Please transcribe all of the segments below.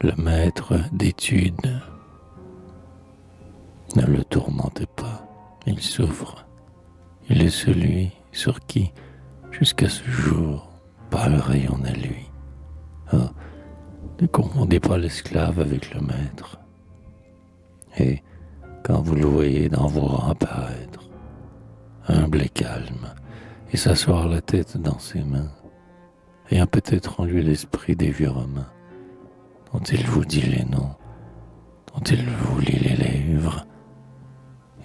le maître d'études. Ne le tourmentez pas, il souffre. Il est celui sur qui, jusqu'à ce jour, pas le rayon à lui. Ah, ne confondez pas l'esclave avec le maître. Et quand vous le voyez dans vos rangs apparaître, humble et calme, et s'asseoir la tête dans ses mains, ayant peut-être en lui l'esprit des vieux Romains, dont il vous dit les noms, dont il vous lit les lèvres,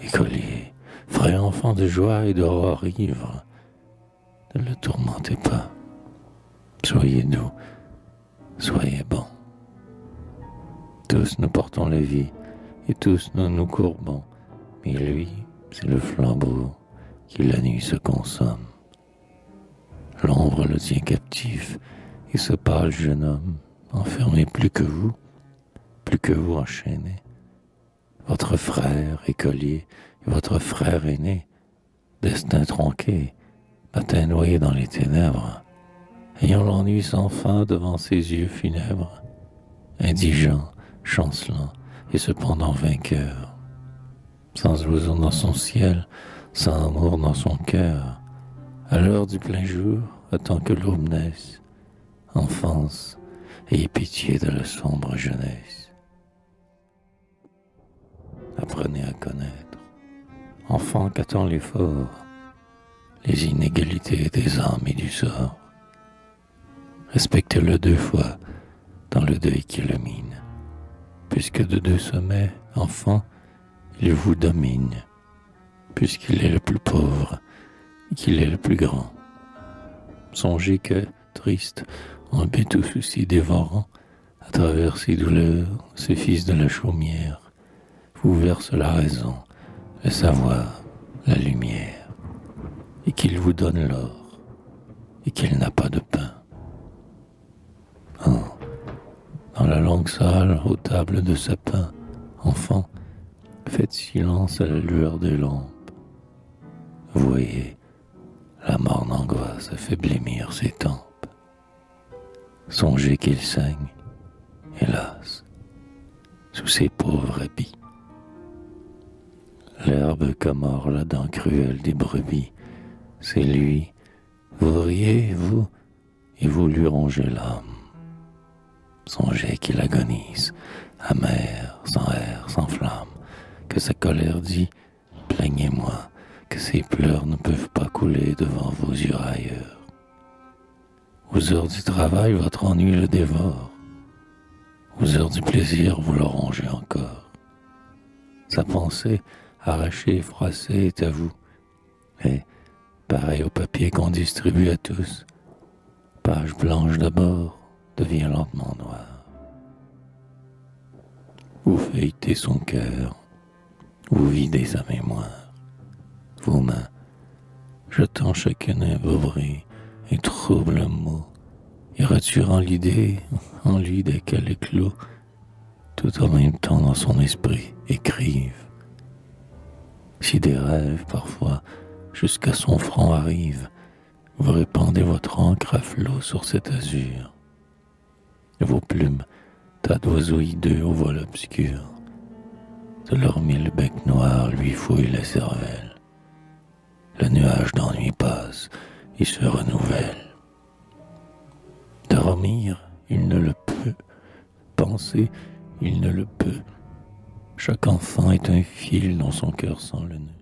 écolier, frais enfant de joie et d'aurore ivre, ne le tourmentez pas. Soyez doux, soyez bon. Tous nous portons la vie, et tous nous nous courbons, mais lui, c'est le flambeau qui la nuit se consomme. L'ombre le tient captif, et ce pâle jeune homme, enfermé plus que vous enchaîné. Votre frère écolier et votre frère aîné, destin tronqué, matin noyé dans les ténèbres, ayant l'ennui sans fin devant ses yeux funèbres, indigent, chancelant et cependant vainqueur, sans oiseau dans son ciel, sans amour dans son cœur, à l'heure du plein jour, attend que l'aube naisse, enfance, ayez pitié de la sombre jeunesse. Apprenez à connaître, enfant qu'attend l'effort, les inégalités des âmes et du sort. Respectez-le deux fois dans le deuil qui le mine, puisque de deux sommets, enfant, il vous domine, puisqu'il est le plus pauvre et qu'il est le plus grand. Songez que, triste, en bête au souci dévorant, à travers ses douleurs, ce fils de la chaumière vous verse la raison, le savoir, la lumière, et qu'il vous donne l'or, et qu'il n'a pas de pain. Oh, dans la longue salle, aux tables de sapin, enfant, faites silence à la lueur des lampes. Voyez, la morne angoisse a fait blêmir ses tempes. Songez qu'il saigne, hélas, sous ses pauvres habits. L'herbe qu'amord la dent cruelle des brebis, c'est lui, vous riez, vous, et vous lui rongez l'âme. Songez qu'il agonise, amer, sans air, sans flamme, que sa colère dit, plaignez-moi, que ses pleurs ne peuvent pas couler devant vos yeux railleurs. Aux heures du travail, votre ennui le dévore. Aux heures du plaisir, vous le rongez encore. Sa pensée, arrachée, froissée, est à vous. Et, pareil au papier qu'on distribue à tous, page blanche d'abord, devient lentement noire. Vous feuilletez son cœur, vous videz sa mémoire. Vos mains, jetant chacune un bobri, un trouble mot, et retirant l'idée en lui desquels éclos, tout en même temps dans son esprit, écrivent. Si des rêves, parfois, jusqu'à son front arrivent, vous répandez votre encre à flot sur cet azur. Vos plumes, tas d'oiseaux hideux au vol obscur, de leur mille becs noirs lui fouillent la cervelle. Le nuage d'ennui passe et se renouvelle. Dormir, il ne le peut. Penser, il ne le peut. Chaque enfant est un fil dans son cœur sans le nœud.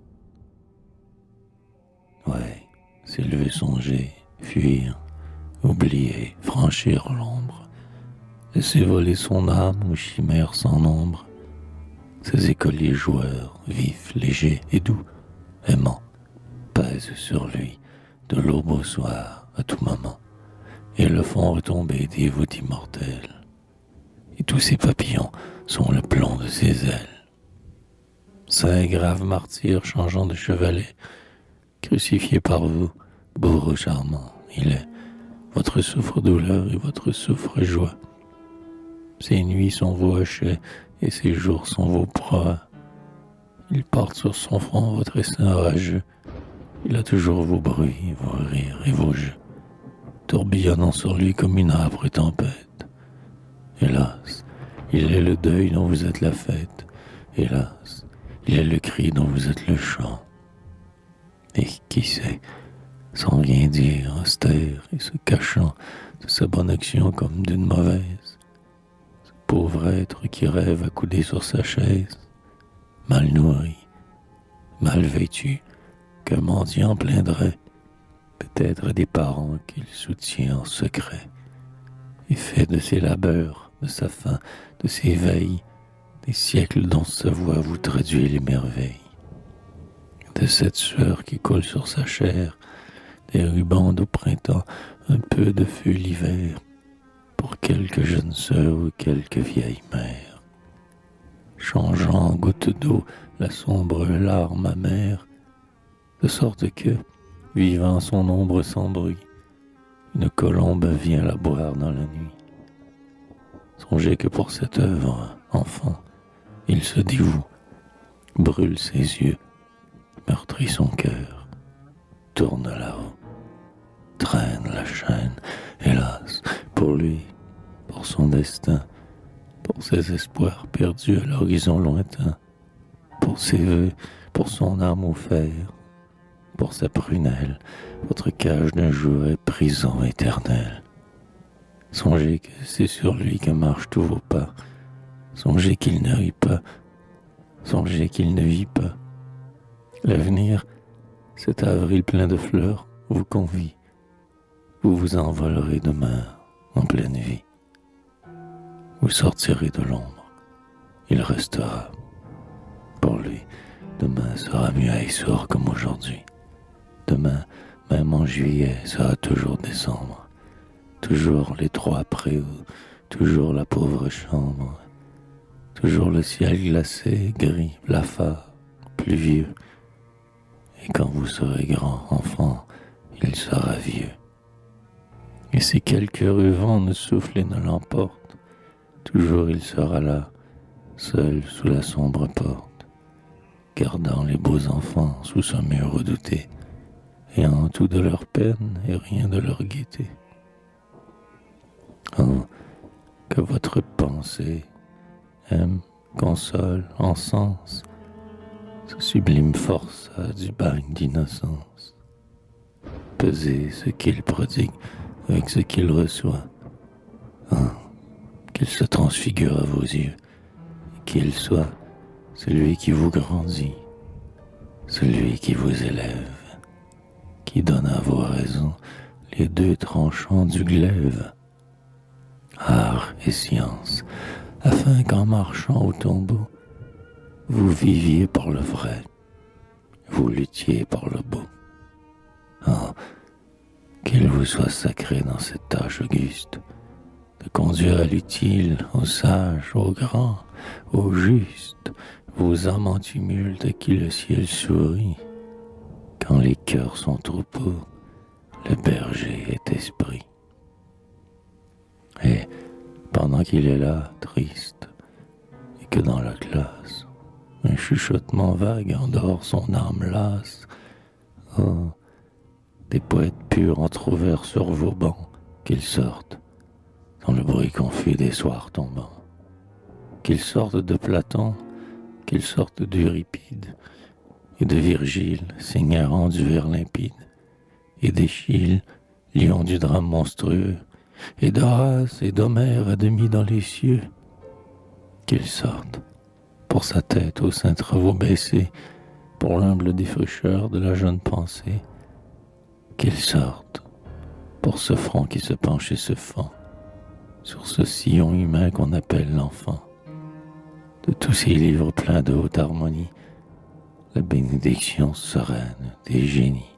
Ouais, s'élever, songer, fuir, oublier, franchir l'ombre, laisser voler son âme aux chimères sans nombre. Ces écoliers joueurs, vifs, légers et doux, aimants, pèsent sur lui de l'aube au soir, à tout moment, et le font retomber des voûtes immortelles. Et tous ces papillons sont le plomb de ses ailes. Saint grave martyr changeant de chevalet, crucifié par vous, bourreau charmant, il est votre souffre-douleur et votre souffre-joie. Ses nuits sont vos hochets et ses jours sont vos proies. Il porte sur son front votre essaim orageux. Il a toujours vos bruits, vos rires et vos jeux, tourbillonnant sur lui comme une âpre tempête. Hélas, Il est le deuil dont vous êtes la fête. Hélas, il est le cri dont vous êtes le chant. Et qui sait, sans rien dire, austère et se cachant de sa bonne action comme d'une mauvaise, ce pauvre être qui rêve accoudé sur sa chaise, mal nourri, mal vêtu, qu'un mendiant plaindrait, peut-être des parents qu'il soutient en secret, et fait de ses labeurs, de sa faim, de ses veilles, des siècles dont sa voix vous traduit les merveilles. De cette sueur qui coule sur sa chair, des rubans au printemps, un peu de feu l'hiver, pour quelque jeune sœur ou quelque vieille mère. Changeant en gouttes d'eau la sombre larme amère, de sorte que, vivant son ombre sans bruit, une colombe vient la boire dans la nuit. Songez que pour cette œuvre, enfant, il se dévoue, brûle ses yeux, meurtrit son cœur, tourne là-haut, traîne la chaîne, hélas, pour lui, pour son destin, pour ses espoirs perdus à l'horizon lointain, pour ses vœux, pour son âme au fer, pour sa prunelle, votre cage d'un jour est prison éternelle. Songez que c'est sur lui que marchent tous vos pas, songez qu'il ne rit pas, songez qu'il ne vit pas. L'avenir, cet avril plein de fleurs, vous convie. Vous vous envolerez demain en pleine vie. Vous sortirez de l'ombre. Il restera. Pour lui, demain sera muet et sourd comme aujourd'hui. Demain, même en juillet, sera toujours décembre. Toujours les trois préaux, toujours la pauvre chambre. Toujours le ciel glacé, gris, blafard, pluvieux. Et quand vous serez grand, enfant, il sera vieux. Et si quelque vent ne souffle et ne l'emporte, toujours il sera là, seul sous la sombre porte, gardant les beaux enfants sous son mur redouté, ayant tout de leur peine et rien de leur gaieté. Oh, que votre pensée aime, console, encense ce sublime forçat du bagne d'innocence. Pesez ce qu'il prodigue avec ce qu'il reçoit. Oh, qu'il se transfigure à vos yeux, et qu'il soit celui qui vous grandit, celui qui vous élève, qui donne à vos raisons les deux tranchants du glaive, art et science, afin qu'en marchant au tombeau, vous viviez par le vrai, vous luttiez par le beau. Oh, qu'il vous soit sacré dans cette tâche auguste, de conduire à l'utile, au sage, au grand, au juste, vos âmes en tumulte à qui le ciel sourit. Quand les cœurs sont troupeaux, le berger est esprit. Et pendant qu'il est là, triste, et que dans la classe, un chuchotement vague endort son âme lasse, oh, des poètes purs entr'ouverts sur vos bancs, qu'ils sortent, dans le bruit confus des soirs tombants. Qu'ils sortent de Platon, qu'ils sortent d'Euripide, et de Virgile, s'égarant du vers limpide, et d'Échille, lion du drame monstrueux, et d'Horace et d'Homère à demi dans les cieux. Qu'ils sortent, pour sa tête aux saints travaux baissés, pour l'humble défricheur de la jeune pensée. Qu'ils sortent, pour ce front qui se penche et se fend, sur ce sillon humain qu'on appelle l'enfant. De tous ces livres pleins de haute harmonie, la bénédiction sereine des génies.